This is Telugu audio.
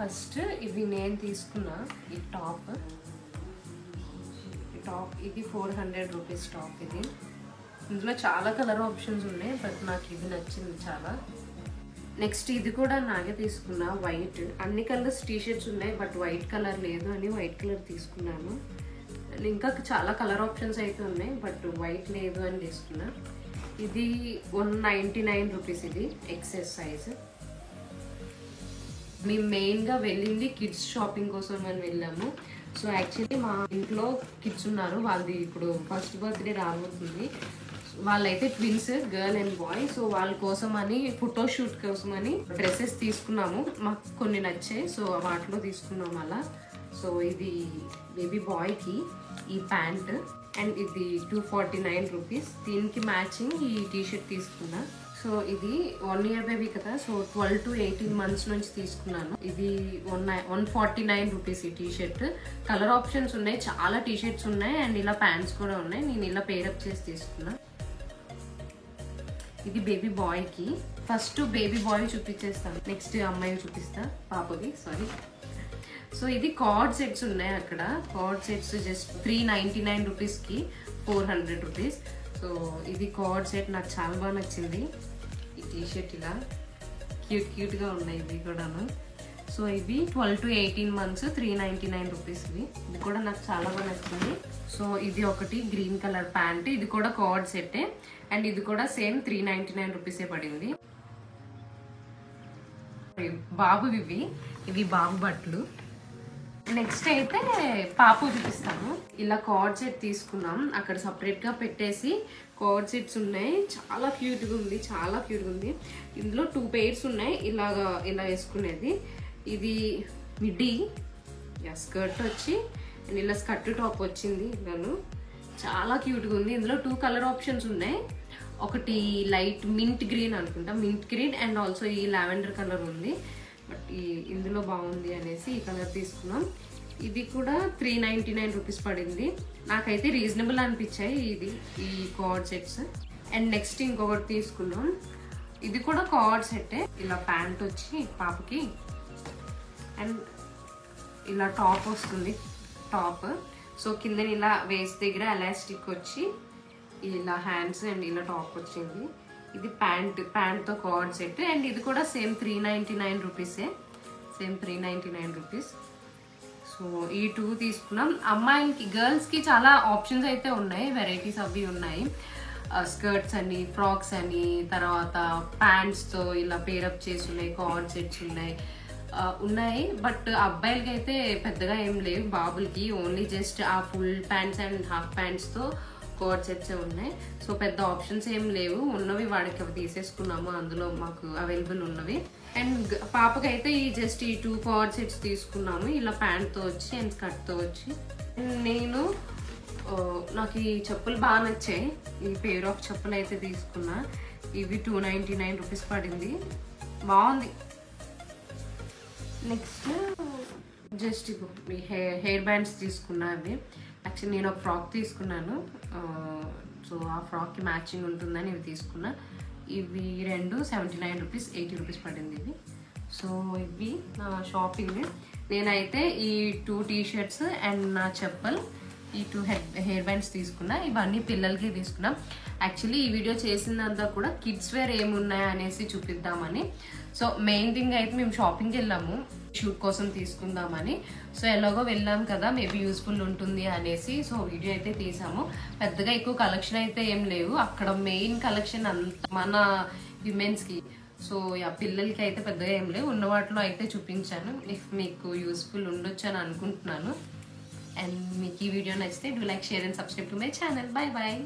ఫస్ట్ ఇవి నేను తీసుకున్న ఈ టాప్ ఇది 400 రూపీస్ టాప్. ఇది ఇందులో చాలా కలర్ ఆప్షన్స్ ఉన్నాయి, బట్ నాకు ఇది నచ్చింది చాలా. నెక్స్ట్ ఇది కూడా నాకే తీసుకున్న వైట్. అన్ని కలర్స్ టీషర్ట్స్ ఉన్నాయి, బట్ వైట్ కలర్ లేదు అని వైట్ కలర్ తీసుకున్నాను. ఇంకా చాలా కలర్ ఆప్షన్స్ అయితే ఉన్నాయి, బట్ వైట్ లేదు అని తీసుకున్నా. ఇది 199 రూపీస్. ఇది ఎక్సెస్ సైజ్. మేము మెయిన్గా వెళ్ళింది కిడ్స్ షాపింగ్ కోసం అని వెళ్ళాము. సో యాక్చువల్లీ మా ఇంట్లో కిడ్స్ ఉన్నారు, వాళ్ళది ఇప్పుడు ఫస్ట్ బర్త్డే రాబోతుంది. వాళ్ళైతే twins, girl and boy. So వాళ్ళ కోసం అని ఫోటోషూట్ కోసం అని డ్రెస్సెస్ తీసుకున్నాము. మాకు కొన్ని నచ్చాయి, సో వాటిలో తీసుకున్నాము అలా. సో ఇది బేబీ బాయ్కి ఈ ప్యాంట్, అండ్ ఇది 249 రూపీస్. దీనికి మ్యాచింగ్ ఈ టీషర్ట్ తీసుకున్నా. సో ఇది 1 year బేబీ కదా, సో 12 to 18 months నుంచి తీసుకున్నాను. ఇది 149 రూపీస్ ఈ టీషర్ట్. కలర్ ఆప్షన్స్ ఉన్నాయి, చాలా టీషర్ట్స్ ఉన్నాయి, అండ్ ఇలా ప్యాంట్స్ కూడా ఉన్నాయి. నేను ఇలా పేరప్ చేసి తీసుకున్నా. ఇది బేబీ బాయ్కి. ఫస్ట్ బేబీ బాయ్ చూపించేస్తాను, నెక్స్ట్ అమ్మాయి చూపిస్తా, పాపది సారీ. సో ఇది కార్డ్ సెట్స్ ఉన్నాయి అక్కడ. కార్డ్ సెట్స్ జస్ట్ 399 రూపీస్కి 400 రూపీస్. సో ఇది కార్డ్ సెట్ నాకు చాలా బాగా నచ్చింది. ఈ టీషర్ట్ ఇలా క్యూట్గా ఉన్నాయి ఇవి కూడాను. సో ఇవి 12 to 18 months 399 రూపీస్. ఇది కూడా నాకు చాలా బాగా నచ్చింది. సో ఇది ఒకటి గ్రీన్ కలర్ ప్యాంట్, ఇది కూడా కార్డ్ సెట్టే, అండ్ ఇది కూడా సేమ్ 399 రూపీసే పడింది. బాబు ఇవి బాబు బట్టలు. నెక్స్ట్ అయితే పాపు చూపిస్తాను. ఇలా కార్డ్ సెట్ తీసుకున్నాం, అక్కడ సపరేట్గా పెట్టేసి కార్డ్ సెట్స్ ఉన్నాయి. చాలా క్యూట్గా ఉంది, చాలా క్యూట్గా ఉంది. ఇందులో 2 pairs ఉన్నాయి, ఇలా వేసుకునేది. ఇది మిడ్డీ స్కర్ట్ వచ్చి, అండ్ ఇలా స్కర్ట్ టాప్ వచ్చింది. ఇలాను చాలా క్యూట్గా ఉంది. ఇందులో 2 కలర్ ఆప్షన్స్ ఉన్నాయి. ఒకటి లైట్ మింట్ గ్రీన్ అనుకుంటా, మింట్ గ్రీన్, అండ్ ఆల్సో ఈ లావెండర్ కలర్ ఉంది. బట్ ఇందులో బాగుంది అనేసి ఈ కలర్ తీసుకున్నాం. ఇది కూడా 399 రూపీస్ పడింది. నాకైతే రీజనబుల్ అనిపించాయి ఈ కార్డ్ సెట్స్. అండ్ నెక్స్ట్ ఇంకొకటి తీసుకున్నాం, ఇది కూడా కార్డ్ సెట్టే. ఇలా ప్యాంట్ వచ్చి పాపకి, అండ్ ఇలా టాప్ వస్తుంది టాప్. సో కింద ఇలా వేస్ట్ దగ్గర ఎలాస్టిక్ వచ్చి ఇలా హ్యాండ్స్ అండ్ ఇలా టాప్ వచ్చింది. ఇది ప్యాంట్తో కార్డ్ సెట్, అండ్ ఇది కూడా సేమ్ 399 రూపీసే, సేమ్ 399 రూపీస్. సో ఈ 2 తీసుకున్నాం. అమ్మాయిలకి గర్ల్స్కి చాలా ఆప్షన్స్ అయితే ఉన్నాయి, వెరైటీస్ అవి ఉన్నాయి. స్కర్ట్స్ అని, ఫ్రాక్స్ అని, తర్వాత ప్యాంట్స్తో ఇలా పేరప్ చేసి ఉన్నాయి, కార్డ్ సెట్స్ ఉన్నాయి. బట్ అబ్బాయిలకి అయితే పెద్దగా ఏం లేవు, బాబులకి ఓన్లీ జస్ట్ ఆ ఫుల్ ప్యాంట్స్ అండ్ హాఫ్ ప్యాంట్స్తో కార్డ్ సెట్స్ ఉన్నాయి. సో పెద్ద ఆప్షన్స్ ఏం లేవు, ఉన్నవి వాడికి అవి తీసేసుకున్నాము, అందులో మాకు అవైలబుల్ ఉన్నవి. అండ్ పాపకైతే జస్ట్ ఈ 2 కార్డ్ సెట్స్ తీసుకున్నాము, ఇలా ప్యాంట్తో వచ్చి అండ్ స్కర్ట్తో వచ్చి. నాకు ఈ చెప్పులు బాగా నచ్చాయి. ఈ పేర్ ఆఫ్ చెప్పులు అయితే తీసుకున్నా. ఇవి 299 రూపీస్ పడింది, బాగుంది. నెక్స్ట్ జస్ట్ ఈ హెయిర్ బ్యాండ్స్ తీసుకున్నా. అవి యాక్చువల్లీ నేను ఒక ఫ్రాక్ తీసుకున్నాను, సో ఆ ఫ్రాక్కి మ్యాచింగ్ ఉంటుందని ఇవి తీసుకున్నా. ఇవి 2 79 రూపీస్, 80 రూపీస్ పడింది ఇవి. సో ఇవి నా షాపింగ్. నేనైతే ఈ 2 టీషర్ట్స్ అండ్ నా చెప్పల్, ఈ 2 హెయిర్ బ్యాండ్స్ తీసుకున్నా. ఇవన్నీ పిల్లలకి తీసుకున్నాం. యాక్చువల్లీ ఈ వీడియో చేసిందంతా కూడా కిడ్స్ వేర్ ఏమున్నాయా అనేసి చూపిద్దామని. సో మెయిన్ థింగ్ అయితే మేము షాపింగ్కి వెళ్ళాము షూట్ కోసం తీసుకుందామని. సో ఎలాగో వెళ్ళాం కదా, మేబీ యూస్ఫుల్ ఉంటుంది అనేసి సో వీడియో అయితే తీసాము. పెద్దగా ఎక్కువ కలెక్షన్ అయితే ఏం లేవు అక్కడ. మెయిన్ కలెక్షన్ అంతా మన విమెన్స్కి. సో పిల్లలకి అయితే పెద్దగా ఏం లేవు, ఉన్న వాటిలో అయితే చూపించాను. ఇఫ్ మీకు యూస్ఫుల్ ఉండొచ్చు అని అనుకుంటున్నాను. అండ్ మీకు ఈ వీడియో నచ్చితే do like, share and subscribe to my channel. Bye bye.